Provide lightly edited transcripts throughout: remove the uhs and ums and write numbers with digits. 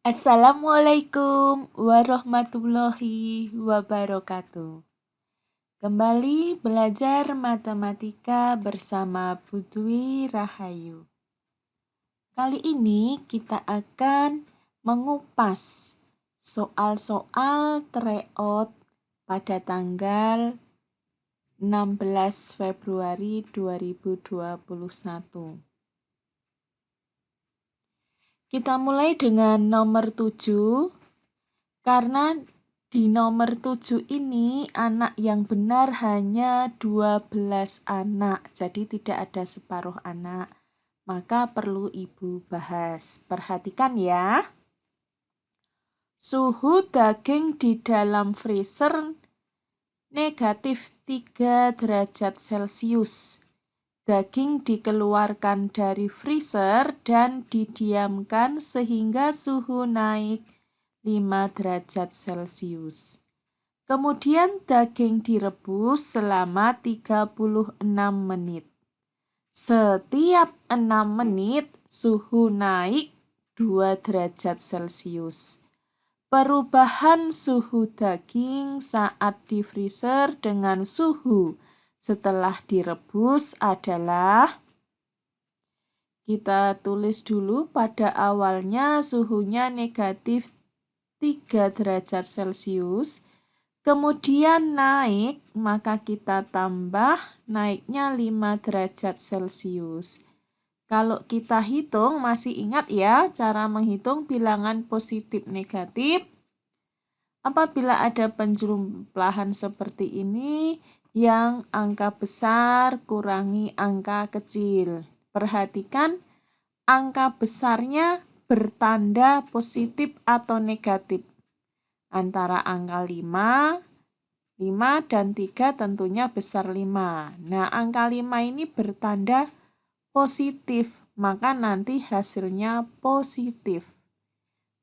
Assalamualaikum warahmatullahi wabarakatuh. Kembali belajar matematika bersama Bu Dwi Rahayu. Kali ini kita akan mengupas soal-soal tryout pada tanggal 16 Februari 2021. Kita mulai dengan nomor 7, karena di nomor 7 ini anak yang benar hanya 12 anak, jadi tidak ada separuh anak. Maka perlu Ibu bahas. Perhatikan ya. Suhu daging di dalam freezer negatif 3 derajat Celcius. Daging dikeluarkan dari freezer dan didiamkan sehingga suhu naik 5 derajat Celcius. Kemudian daging direbus selama 36 menit. Setiap 6 menit suhu naik 2 derajat Celcius. Perubahan suhu daging saat di freezer dengan suhu setelah direbus adalah, kita tulis dulu pada awalnya suhunya negatif 3 derajat Celcius, kemudian naik, maka kita tambah naiknya 5 derajat Celcius. Kalau kita hitung, masih ingat ya cara menghitung bilangan positif negatif? Apabila ada penjumlahan seperti ini, yang angka besar kurangi angka kecil. Perhatikan, angka besarnya bertanda positif atau negatif. Antara angka 5 dan 3 tentunya besar 5. Nah, angka 5 ini bertanda positif, maka nanti hasilnya positif.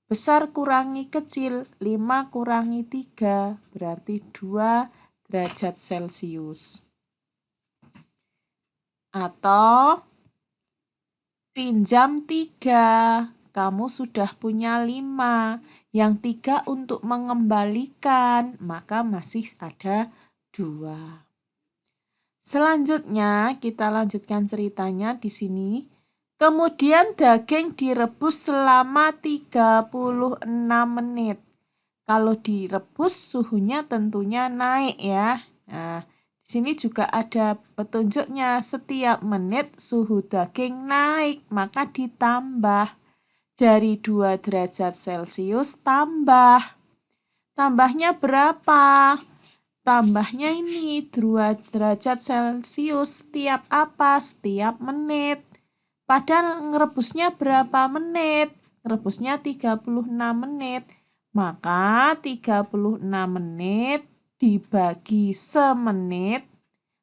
Besar kurangi kecil, 5 kurangi 3, berarti 2 derajat Celcius. Atau pinjam 3, kamu sudah punya 5, yang 3 untuk mengembalikan, maka masih ada 2. Selanjutnya kita lanjutkan ceritanya di sini. Kemudian daging direbus selama 36 menit. Kalau direbus suhunya tentunya naik ya. Nah, di sini juga ada petunjuknya, setiap menit suhu daging naik, maka ditambah dari 2 derajat Celcius tambah. Tambahnya berapa? Tambahnya ini 2 derajat Celcius setiap apa? Setiap menit. Padahal ngerebusnya berapa menit? Ngerebusnya 36 menit. Maka 36 menit dibagi semenit.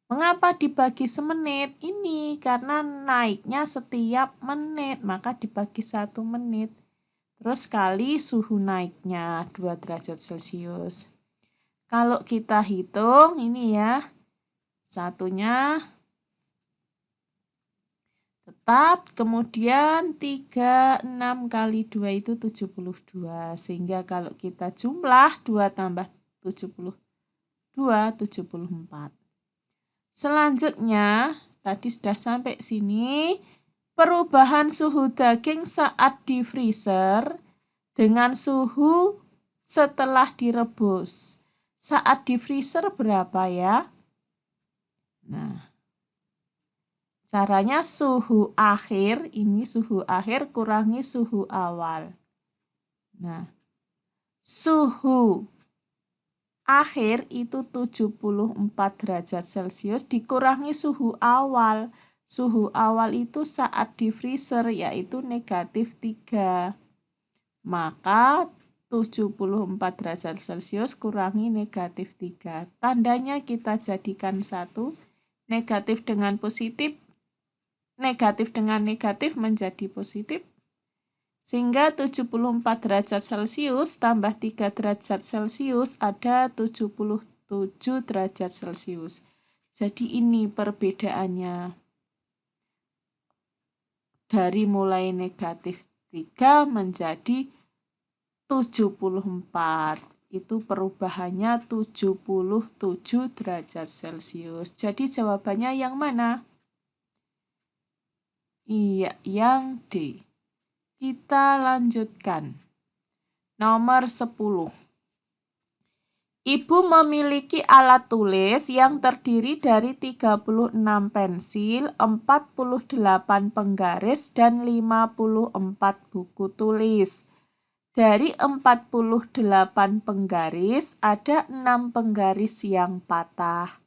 Mengapa dibagi semenit? Ini karena naiknya setiap menit, maka dibagi 1 menit. Terus kali suhu naiknya 2 derajat Celcius. Kalau kita hitung ini ya, satunya tetap, kemudian 36 kali 2 itu 72, sehingga kalau kita jumlah 2 tambah 72, 74. Selanjutnya, tadi sudah sampai sini, perubahan suhu daging saat di freezer dengan suhu setelah direbus. Saat di freezer berapa ya? Nah, caranya suhu akhir, ini suhu akhir kurangi suhu awal. Nah, suhu akhir itu 74 derajat Celcius dikurangi suhu awal. Suhu awal itu saat di freezer yaitu negatif 3. Maka 74 derajat Celcius kurangi negatif 3. Tandanya kita jadikan 1. Negatif dengan positif, negatif dengan negatif menjadi positif. Sehingga 74 derajat Celcius tambah 3 derajat Celcius ada 77 derajat Celcius. Jadi ini perbedaannya. Dari mulai negatif 3 menjadi 74. Itu perubahannya 77 derajat Celcius. Jadi jawabannya yang mana? Iya, yang D. Kita lanjutkan. Nomor 10. Ibu memiliki alat tulis yang terdiri dari 36 pensil, 48 penggaris, dan 54 buku tulis. Dari 48 penggaris, ada 6 penggaris yang patah.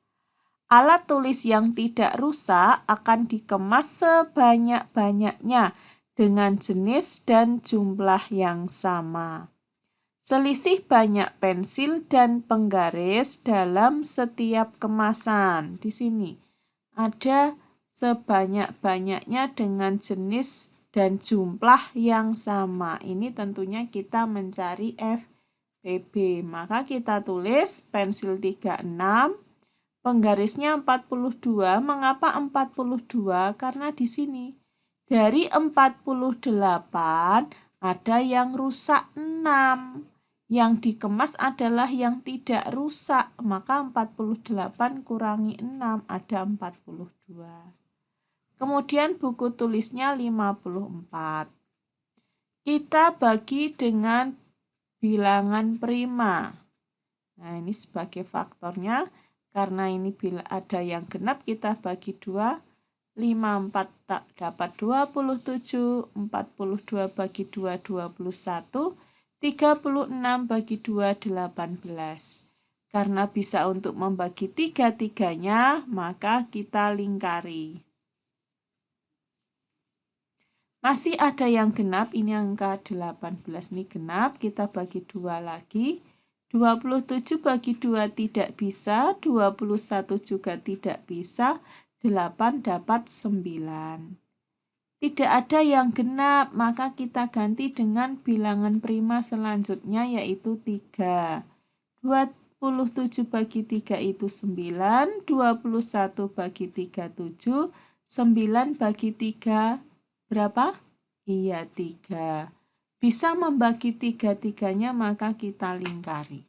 Alat tulis yang tidak rusak akan dikemas sebanyak-banyaknya dengan jenis dan jumlah yang sama. Selisih banyak pensil dan penggaris dalam setiap kemasan. Di sini ada sebanyak-banyaknya dengan jenis dan jumlah yang sama. Ini tentunya kita mencari FPB. Maka kita tulis pensil 36, penggarisnya 42. Mengapa 42? Karena di sini dari 48 ada yang rusak 6. Yang dikemas adalah yang tidak rusak. Maka 48 kurangi 6 ada 42. Kemudian buku tulisnya 54. Kita bagi dengan bilangan prima. Nah, ini sebagai faktornya. Karena ini bila ada yang genap, kita bagi 2. 54 tak dapat 27. 42 bagi 2, 21. 36 bagi 2, 18. Karena bisa untuk membagi tiga-tiganya, maka kita lingkari. Masih ada yang genap, ini angka 18 ini genap, kita bagi 2 lagi. 27 bagi 2 tidak bisa, 21 juga tidak bisa, 8 dapat 9. Tidak ada yang genap, maka kita ganti dengan bilangan prima selanjutnya yaitu 3. 27 bagi 3 itu 9, 21 bagi 3 7, 9 bagi 3 berapa? Iya, 3. Bisa membagi tiga-tiganya, maka kita lingkari.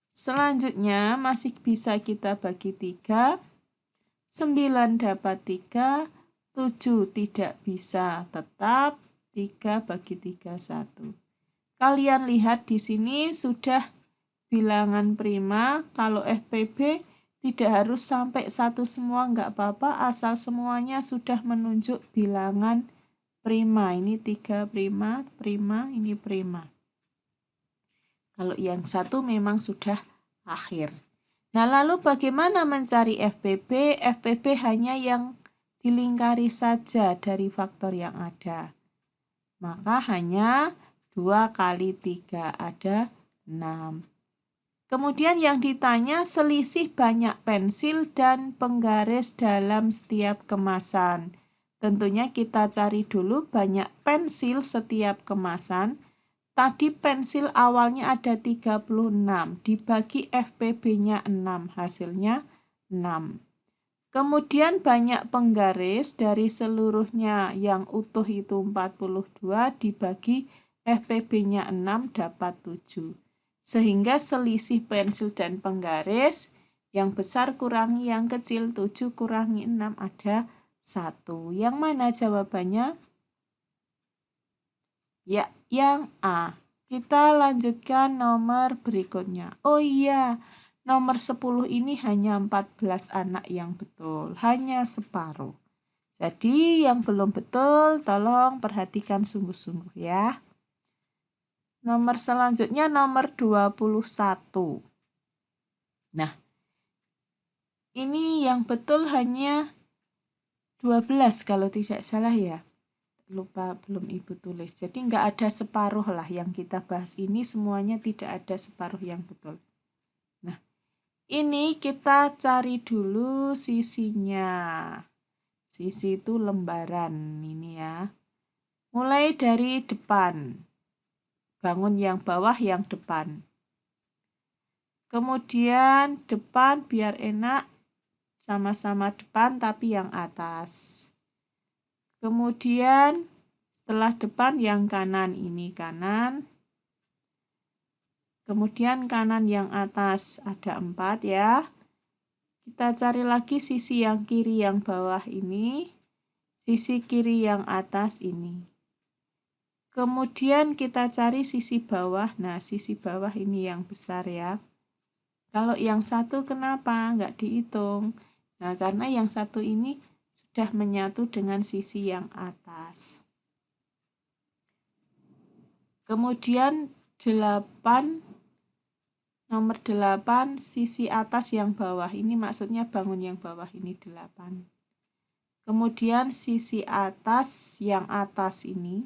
Selanjutnya, masih bisa kita bagi 3. 9 dapat 3, 7 tidak bisa, tetap 3 bagi 3, 1. Kalian lihat di sini sudah bilangan prima. Kalau FPB tidak harus sampai 1 semua, enggak apa-apa, asal semuanya sudah menunjuk bilangan prima. Ini 3 prima, prima, ini prima. Kalau yang 1 memang sudah akhir. Nah, lalu bagaimana mencari FPB? FPB hanya yang dilingkari saja dari faktor yang ada. Maka hanya 2 kali 3 ada 6. Kemudian yang ditanya selisih banyak pensil dan penggaris dalam setiap kemasan. Tentunya kita cari dulu banyak pensil setiap kemasan. Tadi pensil awalnya ada 36, dibagi FPB-nya 6, hasilnya 6. Kemudian banyak penggaris dari seluruhnya yang utuh itu 42, dibagi FPB-nya 6 dapat 7. Sehingga selisih pensil dan penggaris yang besar kurangi yang kecil, 7 kurangi 6 ada 1. Yang mana jawabannya? Ya, yang A. Kita lanjutkan nomor berikutnya. Oh iya, nomor 10 ini hanya 14 anak yang betul, hanya separuh. Jadi yang belum betul tolong perhatikan sungguh-sungguh ya. Nomor selanjutnya nomor 21. Nah, ini yang betul hanya 12 kalau tidak salah ya. Lupa belum Ibu tulis. Jadi nggak ada separuh lah yang kita bahas ini, semuanya tidak ada separuh yang betul. Nah, ini kita cari dulu sisinya. Sisi itu lembaran ini ya. Mulai dari depan. Bangun yang bawah, yang depan. Kemudian depan biar enak, sama-sama depan tapi yang atas. Kemudian Setelah depan yang kanan, ini kanan. Kemudian kanan yang atas ada 4 ya. Kita cari lagi sisi yang kiri yang bawah ini. Sisi kiri yang atas ini. Kemudian kita cari sisi bawah. Nah, sisi bawah ini yang besar ya. Kalau yang satu kenapa nggak dihitung? Nah, karena yang satu ini sudah menyatu dengan sisi yang atas. Kemudian 8, nomor 8, sisi atas yang bawah. Ini maksudnya bangun yang bawah ini 8. Kemudian sisi atas yang atas ini.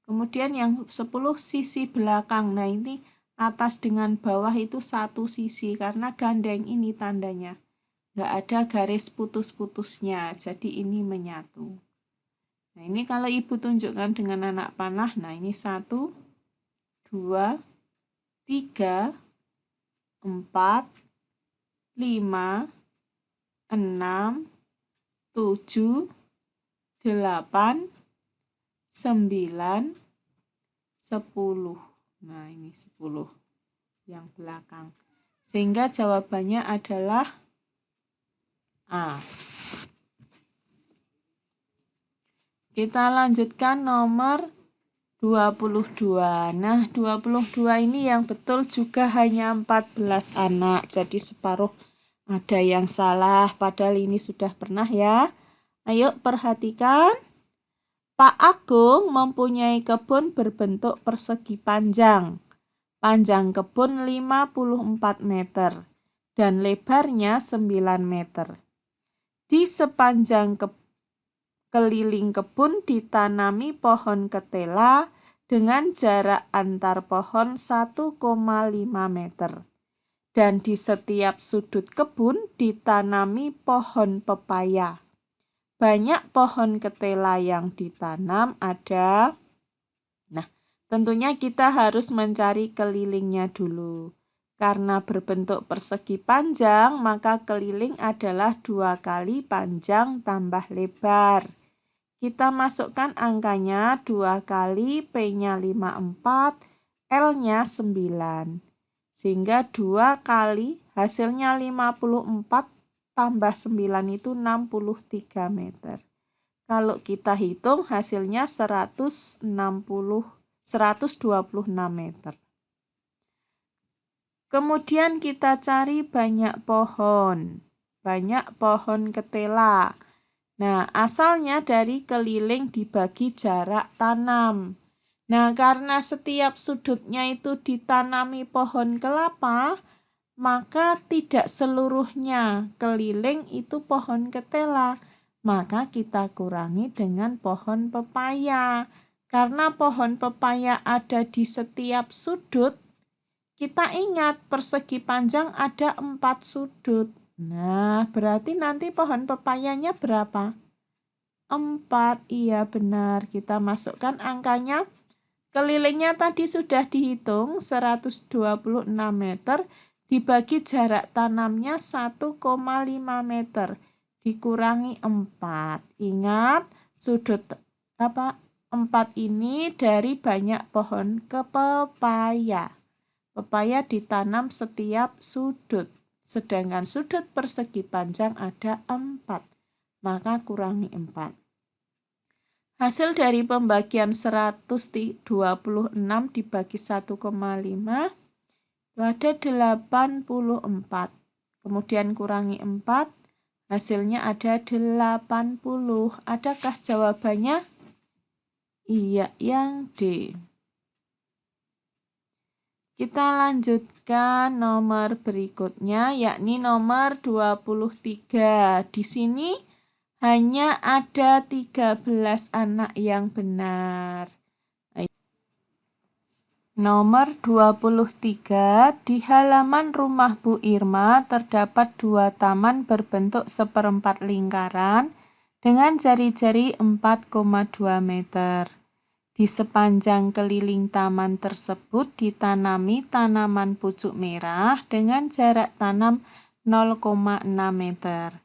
Kemudian yang 10 sisi belakang. Nah, ini atas dengan bawah itu satu sisi karena gandeng ini tandanya. Nggak ada garis putus-putusnya, jadi ini menyatu. Nah, ini kalau Ibu tunjukkan dengan anak panah, nah ini 1, 2, 3, 4, 5, 6, 7, 8, 9, 10. Nah, ini 10 yang belakang. Sehingga jawabannya adalah A. Kita lanjutkan nomor 22. Nah, 22 ini yang betul juga hanya 14 anak. Jadi separuh ada yang salah, padahal ini sudah pernah ya. Ayo perhatikan. Pak Agung mempunyai kebun berbentuk persegi panjang. Panjang kebun 54 meter dan lebarnya 9 meter. Di sepanjang keliling kebun ditanami pohon ketela dengan jarak antar pohon 1,5 meter. Dan di setiap sudut kebun ditanami pohon pepaya. Banyak pohon ketela yang ditanam ada. Nah, tentunya kita harus mencari kelilingnya dulu. Karena berbentuk persegi panjang, maka keliling adalah 2 kali panjang tambah lebar. Kita masukkan angkanya 2 kali, P-nya 54, L-nya 9. Sehingga 2 kali hasilnya 54 tambah 9 itu 63 meter. Kalau kita hitung hasilnya 126 meter. Kemudian kita cari banyak pohon ketela. Nah, asalnya dari keliling dibagi jarak tanam. Nah, karena setiap sudutnya itu ditanami pohon kelapa, maka tidak seluruhnya keliling itu pohon ketela. Maka kita kurangi dengan pohon pepaya. Karena pohon pepaya ada di setiap sudut, kita ingat persegi panjang ada 4 sudut. Nah, berarti nanti pohon pepayanya berapa? 4, iya benar. Kita masukkan angkanya. Kelilingnya tadi sudah dihitung 126 meter dibagi jarak tanamnya 1,5 meter dikurangi 4. Ingat, sudut 4 ini dari banyak pohon pepaya. Pepaya ditanam setiap sudut. Sedangkan sudut persegi panjang ada 4, maka kurangi 4. Hasil dari pembagian 126 dibagi 1,5 itu ada 84. Kemudian kurangi 4, hasilnya ada 80. Adakah jawabannya? Iya, yang D. Kita lanjutkan nomor berikutnya, yakni nomor 23. Di sini hanya ada 13 anak yang benar. Nomor 23, di halaman rumah Bu Irma terdapat 2 taman berbentuk seperempat lingkaran dengan jari-jari 4,2 meter. Di sepanjang keliling taman tersebut ditanami tanaman pucuk merah dengan jarak tanam 0,6 meter.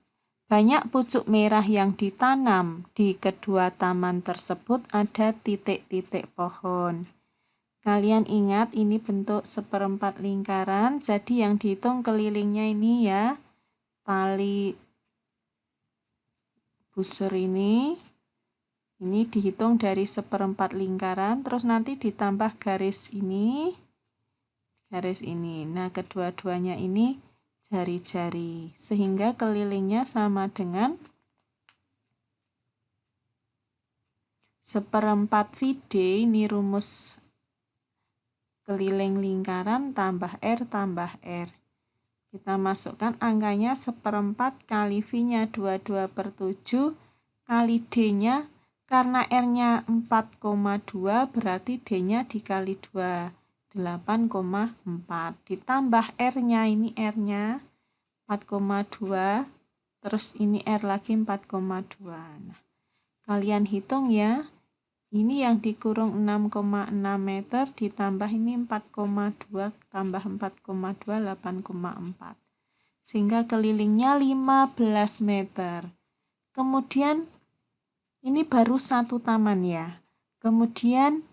Banyak pucuk merah yang ditanam di kedua taman tersebut, ada titik-titik pohon. Kalian ingat ini bentuk seperempat lingkaran, jadi yang dihitung kelilingnya ini ya, tali busur ini dihitung dari seperempat lingkaran, terus nanti ditambah garis ini. Nah, kedua-duanya ini jari-jari, sehingga kelilingnya sama dengan seperempat vide. Ini rumus keliling lingkaran tambah R tambah R. Kita masukkan angkanya seperempat kali V-nya 22/7 kali D-nya, karena R-nya 4,2 berarti D-nya dikali 2, 8,4. Ditambah R-nya, ini R-nya 4,2, terus ini R lagi 4,2. Nah, kalian hitung ya. Ini yang dikurung 6,6 meter ditambah ini 4,2 tambah 4,2 8,4. Sehingga kelilingnya 15 meter. Kemudian ini baru satu taman ya. Kemudian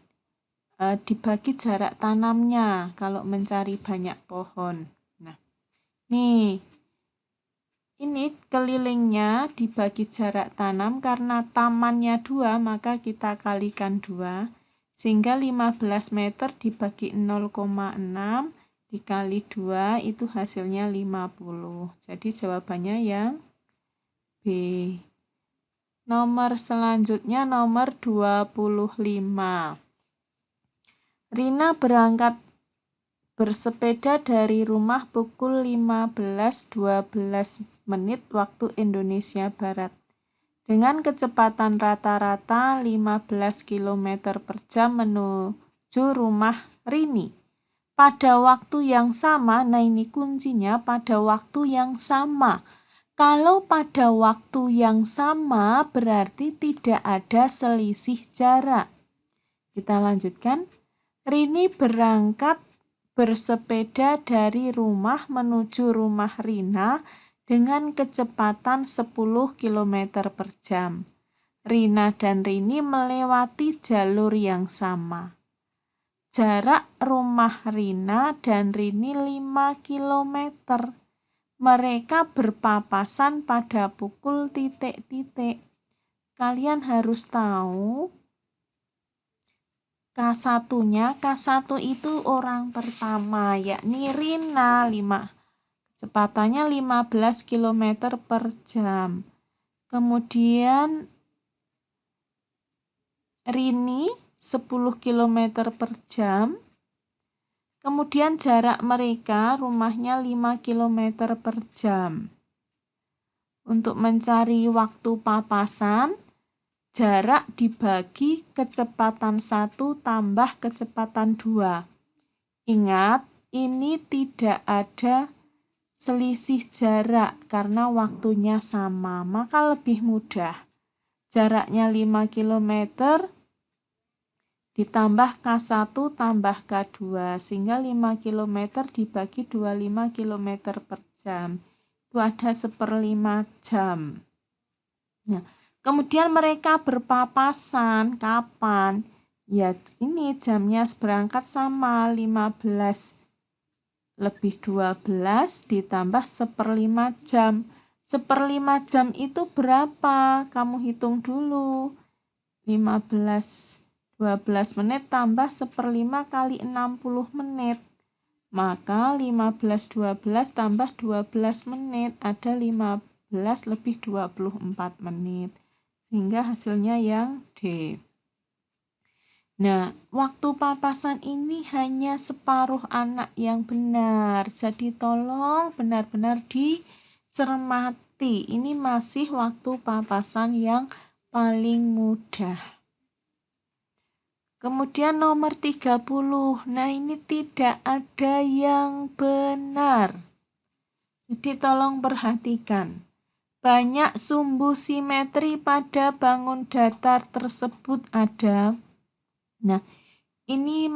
dibagi jarak tanamnya kalau mencari banyak pohon. Nah, nih. Ini kelilingnya dibagi jarak tanam, karena tamannya 2 maka kita kalikan 2, sehingga 15 meter dibagi 0,6 dikali 2 itu hasilnya 50. Jadi jawabannya yang B. Nomor selanjutnya nomor 25. Rina berangkat bersepeda dari rumah pukul 15.12 menit waktu Indonesia Barat dengan kecepatan rata-rata 15 km per jam menuju rumah Rini. Pada waktu yang sama, nah ini kuncinya, pada waktu yang sama. Kalau pada waktu yang sama berarti tidak ada selisih jarak. Kita lanjutkan. Rini berangkat bersepeda dari rumah menuju rumah Rina dengan kecepatan 10 km per jam. Rina dan Rini melewati jalur yang sama. Jarak rumah Rina dan Rini 5 km. Mereka berpapasan pada pukul titik-titik. Kalian harus tahu K1-nya, K1 itu orang pertama, yakni Rina, kecepatannya 15 km per jam. Kemudian Rini 10 km per jam. Kemudian jarak mereka rumahnya 5 km per jam. Untuk mencari waktu papasan, jarak dibagi kecepatan 1 tambah kecepatan 2. Ingat, ini tidak ada selisih jarak karena waktunya sama, maka lebih mudah. Jaraknya 5 km ditambah K1 tambah K2, sehingga 5 km dibagi 25 km per jam. Itu ada 1/5 jam. Nah, kemudian mereka berpapasan kapan? Ya, ini jamnya berangkat sama, 15 lebih 12 ditambah 1/5 jam. 1/5 jam itu berapa? Kamu hitung dulu. 15, 12 menit tambah 1/5 kali 60 menit. Maka 15, 12 tambah 12 menit. Ada 15 lebih 24 menit. Sehingga hasilnya yang D. Nah, waktu papasan ini hanya separuh anak yang benar. Jadi tolong benar-benar dicermati. Ini masih waktu papasan yang paling mudah. Kemudian nomor 30. Nah, ini tidak ada yang benar. Jadi tolong perhatikan. Banyak sumbu simetri pada bangun datar tersebut ada. Nah, ini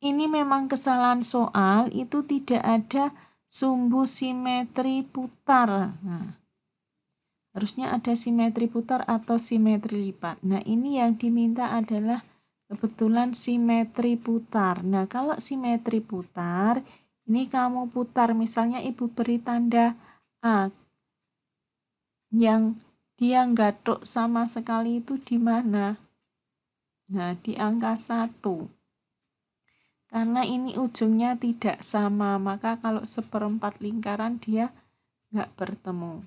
memang kesalahan soal, itu tidak ada sumbu simetri putar. Nah, Harusnya ada simetri putar atau simetri lipat. Nah, ini yang diminta adalah kebetulan simetri putar. Nah, kalau simetri putar, ini kamu putar, misalnya Ibu beri tanda A, yang dia nggak tok sama sekali itu di mana? Nah, di angka 1. Karena ini ujungnya tidak sama, maka kalau seperempat lingkaran dia nggak bertemu.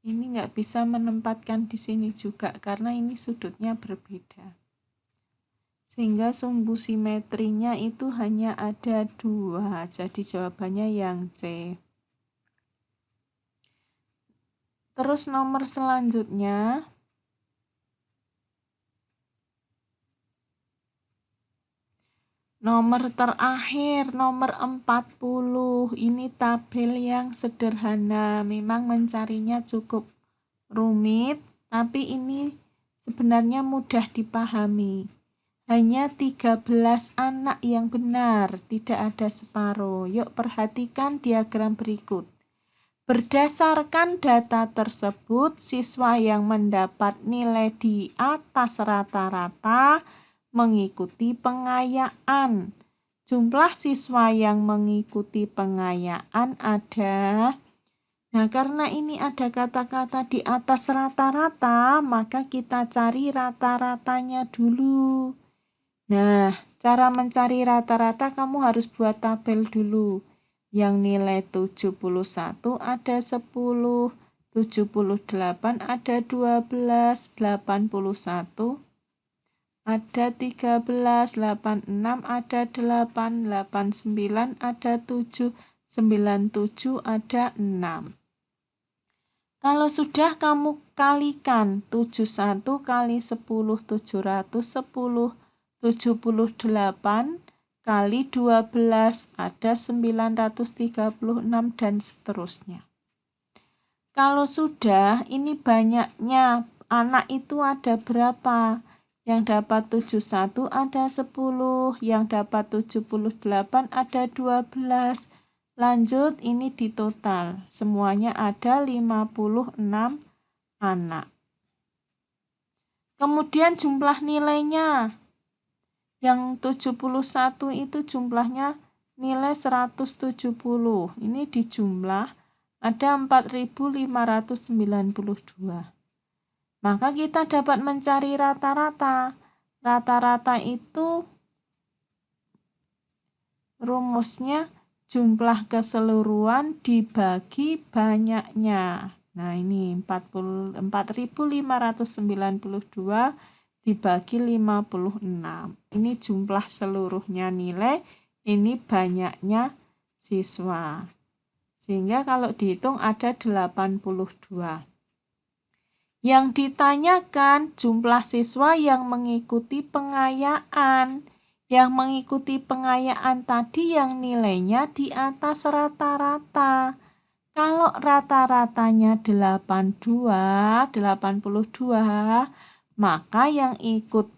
Ini nggak bisa menempatkan di sini juga karena ini sudutnya berbeda. Sehingga sumbu simetrinya itu hanya ada 2, jadi jawabannya yang C. Terus nomor selanjutnya, nomor terakhir, nomor 40. Ini tabel yang sederhana. Memang mencarinya cukup rumit, tapi ini sebenarnya mudah dipahami. Hanya 13 anak yang benar, tidak ada separuh. Yuk perhatikan diagram berikut. Berdasarkan data tersebut, siswa yang mendapat nilai di atas rata-rata mengikuti pengayaan. Jumlah siswa yang mengikuti pengayaan ada. Nah, karena ini ada kata-kata di atas rata-rata, maka kita cari rata-ratanya dulu. Nah, cara mencari rata-rata kamu harus buat tabel dulu. Yang nilai 71 ada 10, 78 ada 12, 81 ada 13, 86 ada 8, 89 ada 7, 97 ada 6. Kalau sudah kamu kalikan 71 kali 10, 710, 78 kali 12 ada 936 dan seterusnya. Kalau sudah, ini banyaknya anak itu ada berapa? Yang dapat 71 ada 10, yang dapat 78 ada 12. Lanjut, ini di total. Semuanya ada 56 anak. Kemudian jumlah nilainya. Yang 71 itu jumlahnya nilai 170. Ini dijumlah ada 4.592. Maka kita dapat mencari rata-rata. Rata-rata itu rumusnya jumlah keseluruhan dibagi banyaknya. Nah, ini 4.592 dibagi 56. Ini jumlah seluruhnya nilai, ini banyaknya siswa. Sehingga kalau dihitung ada 82. Yang ditanyakan jumlah siswa yang mengikuti pengayaan. Yang mengikuti pengayaan tadi yang nilainya di atas rata-rata. Kalau rata-ratanya 82, maka yang ikut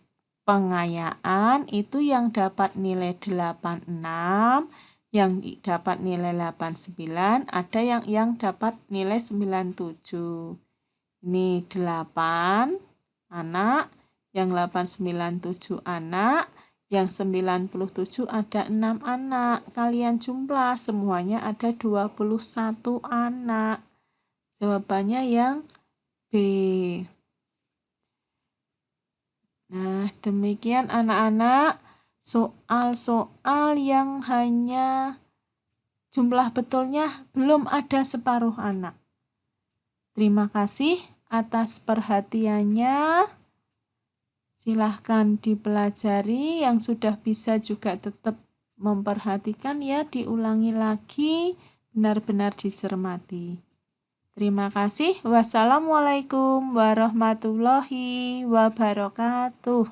pengayaan itu yang dapat nilai 86, yang dapat nilai 89, ada yang dapat nilai 97. Ini 8 anak, yang 897 anak, yang 97 ada 6 anak. Kalian jumlah semuanya ada 21 anak. Jawabannya yang B. Nah, demikian anak-anak soal-soal yang hanya jumlah betulnya belum ada separuh anak. Terima kasih atas perhatiannya. Silahkan dipelajari, yang sudah bisa juga tetap memperhatikan ya, diulangi lagi, benar-benar dicermati. Terima kasih. Wassalamualaikum warahmatullahi wabarakatuh.